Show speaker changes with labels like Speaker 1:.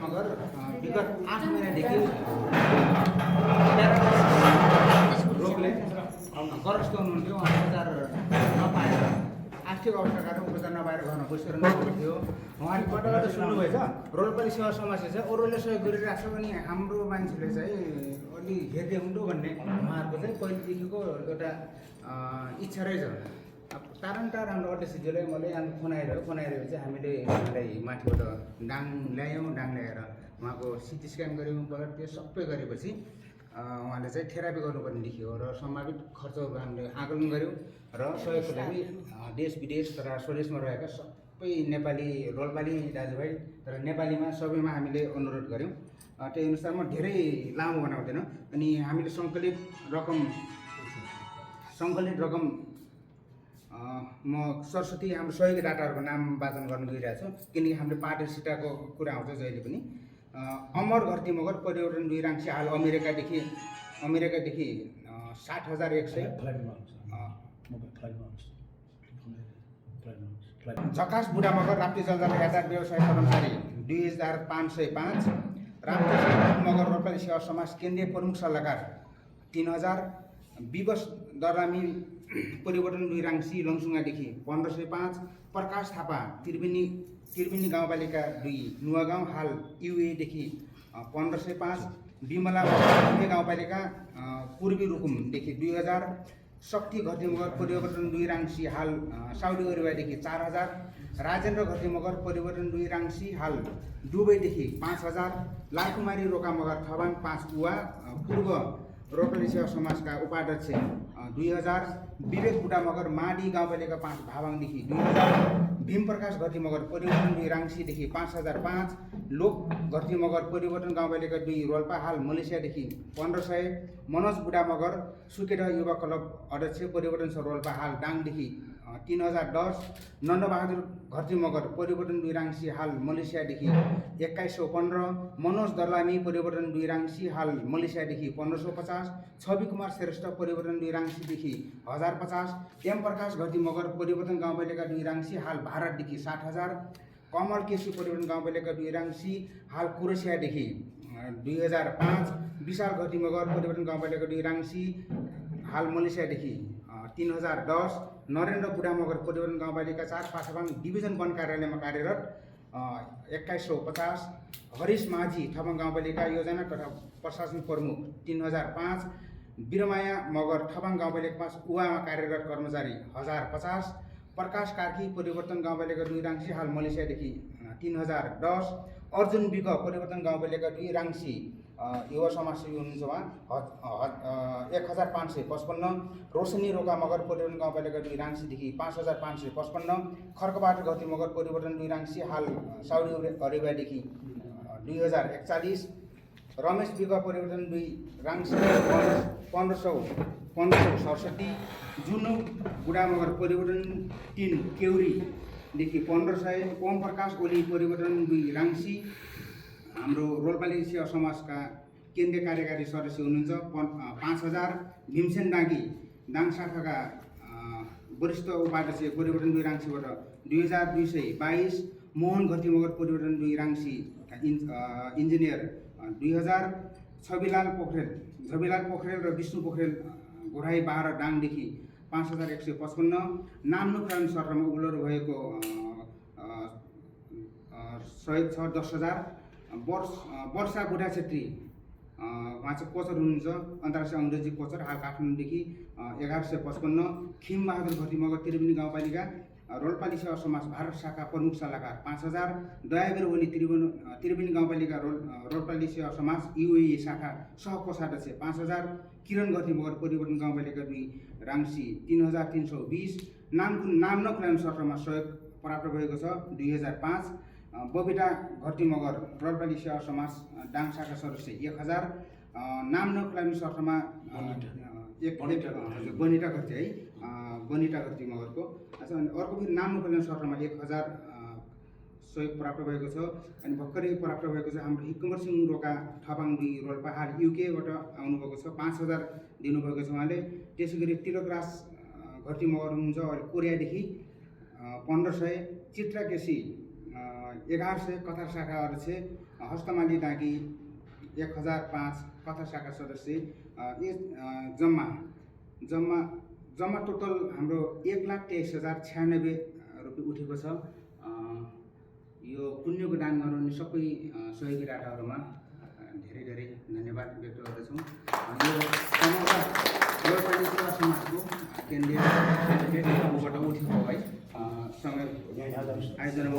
Speaker 1: मगर विगत 8 महिनादेखि रोगले ग्रस्त हुनुहुन्थ्यो। उपचार नपाएर आर्थिक अवस्था कारण उपचार नपाएर घरमा बसिरहनु भएको थियो। उहाँले कताबाट सुन्नुभएछ रोल्पाली सेवा समाजले चाहिँ अरूले सहयोग गरिरहेको छ भने हाम्रो मान्छेले चाहिँ अलि हेर्दै हुँदो भन्ने उहाँहरूको चाहिँ पहिलेदेखिको एउटा इच्छा रहेछ। तारन्तार हाम्रो अध्यक्षज्यूलाई मलाई फोन आइरह्यो चाहिँ हामीले उहाँलाई माथिबाट डाङ ल्यायौँ। डाङ ल्याएर उहाँको सिटी स्क्यान गऱ्यौँ, ब्लड टेस्ट सबै गरेपछि उहाँले चाहिँ थेरापी गर्नुपर्ने देखियो र सम्भावित खर्चहरू हामीले आकलन गऱ्यौँ र सहयोगको लागि देश विदेश तथा स्वदेशमा रहेका सबै नेपाली रोल्पाली दाजुभाइ तर नेपालीमा सबैमा हामीले अनुरोध गऱ्यौँ। त्यही अनुसारमा धेरै लामो बनाउँदैन अनि हामीले सङ्कलित रकम म सरस्वती हाम्रो सहयोगी डाटाहरूको नाम वाचन गर्न गइरहेको छु किनकि हामीले पारदर्शिताको कुरा आउँछ जहिले पनि। अमर घरती मगर परिवर्तन 2 राङ्सी हाल अमेरिकादेखि 60,100 झकास बुढा मगर राप्ती जलजाल यातायात व्यवसाय कर्मचारी 2,505 राप्ती मगर रोल्पाली सेवा समाज केन्द्रीय प्रमुख सल्लाहकार 3,000 विवश दरामी परिवर्तन 2 राङ्सी लङसुङ्गादेखि 1,505 प्रकाश थापा त्रिवेणी गाउँपालिका 2 नुवागाउँ हाल युएदेखि 1,505 विमला गाउँपालिका पूर्वी रुकुमदेखि 2,000 शक्ति घरती मगर परिवर्तन 2 राङ्सी हाल साउदी अरेबियादेखि 4,000 राजेन्द्र घरती मगर परिवर्तन 2 राङ्सी हाल दुबईदेखि 5,000 लालकुमारी रोका मगर थबाङ 5 उवा पूर्व रोल्पाली सेवा समाजका उपाध्यक्ष 2,000 विवेक बुढा मगर माडी गाउँपालिका 5 भावाङदेखि 2,000 भीम प्रकाश घरती मगर परिवर्तन 2 राङ्सीदेखि 5,005 लोक घरती मगर परिवर्तन गाउँपालिका 2 रोल्पा हाल मलेसियादेखि 1,500 मनोज बुढा मगर सुकेटा युवा क्लब अध्यक्ष परिवर्तन रोल्पा हाल डाङदेखि 3,010 नन्दबहादुर घरती मगर परिवर्तन 2 राङ्सी हाल मलेसियादेखि 2,115 मनोज दर्लामी परिवर्तन 2 राङ्सी हाल मलेसियादेखि 1,550 छवि कुमार श्रेष्ठ परिवर्तन 2 राङ्सीदेखि 1,050 एम प्रकाश घरती मगर परिवर्तन गाउँपालिका 2 राङ्सी हाल भारतदेखि 60,000 कमल केसी परिवर्तन गाउँपालिका 2 राङ्सी हाल क्रोएसियादेखि 2,005 विशाल घरती मगर परिवर्तन गाउँपालिका 2 राङ्सी हाल मलेसियादेखि 3,010 नरेन्द्र बुढा मगर परिवर्तन गाउँपालिका 4 पासाबाङ डिभिजन 1 कार्यालयमा कार्यरत 2,150 हरिश माझी थबाङ गाउँपालिका योजना तथा प्रशासन प्रमुख 3,005 बिरमाया मगर थबाङ गाउँपालिका 5 उवामा कार्यरत कर्मचारी 1,050 प्रकाश कार्की परिवर्तन गाउँपालिका 2 राङ्सी हाल मलेसियादेखि 3,010 अर्जुन विक परिवर्तन गाउँपालिका 2 राङ्सी युवा समाजसेवी हुनुहुन्छ उहाँ 1,555 रोशनी रोका मगर परिवर्तन गाउँपालिका 2 राङ्सीदेखि 5,555 खर्कबाट घरती मगर परिवर्तन 2 राङ्सी हाल साउदी अरेबियादेखि 2,041 रमेश विक परिवर्तन 2 राङ्सी 1,567 जुनु बुढा मगर परिवर्तन 3 केउरीदेखि 1,500 ओम प्रकाश ओली परिवर्तन 2 राङ्सी हाम्रो रोल्पाली सेवा समाजका केन्द्रीय कार्यकारी सदस्य हुनुहुन्छ 5,000 भीमसेन डाँगी दाङ शाखाका वरिष्ठ उपाध्यक्ष परिवर्तन 2 राङ्सीबाट 2,222 मोहन घरती मगर परिवर्तन 2 राङ्सी इन्जिनियर 2,000 झबिलाल पोखरेल र विष्णु पोखरेल घोराई 12 डाङदेखि 5,155 नाम्नुक्रान सरमा उब्लर भएको सहयोग छ 10,000 वर्षा बुढा छेत्री उहाँ चाहिँ कोचर हुनुहुन्छ अन्तर्राष्ट्रिय अङ्ग्रेजी कोचर हाल काठमाडौँदेखि 1,155 खिमबहादुर घरती मगर त्रिवेणी गाउँपालिका रोल्पाली सेवा समाज भारत शाखा प्रमुख सल्लाहकार 5,000 दयावीर ओली त्रिवेणी गाउँपालिका रोल्पाली सेवा समाज युए शाखा सहकोषाध्यक्ष 5,000 किरण घरती मगर परिवर्तन गाउँपालिका 2 राङ्सी 3,320 नाम नखुलाउने सत्रमा सहयोग प्राप्त भएको छ 2,005 बबिता घरती मगर रोल्पाली सेवा समाज डाङ शाखा सदस्य 1,000 नाम नखुलाउने सत्रमा बनिता घरती है बनिता घरती मगरको अनि अर्को फेरि नाम नखुलाउने सत्रमा 1,000 सहयोग प्राप्त भएको छ। अनि भर्खरै प्राप्त भएको छ हाम्रो हिकुमर सिंह रोका थबाङ 2 रोल्पा हाल युकेबाट आउनुभएको छ 5,000 दिनुभएको छ उहाँले। त्यसै गरी तिलकराज घरती मगर हुनुहुन्छ कोरियादेखि 1,500 चित्रा केसी 1100 कथा शाखाहरू छ हस्तमाली दागी 1005 कथा शाखा सदस्य जम्मा टोटल हाम्रो 1,23,096 रुपियाँ उठेको छ। यो पुण्यको दान गराउने सबै सहयोगी राटाहरूमा धेरै धेरै धन्यवाद व्यक्त गर्दछौँ। यो समग्र व्यवसायिक सेवा समाजको केन्द्रीय उठेको है सँगै आयोजना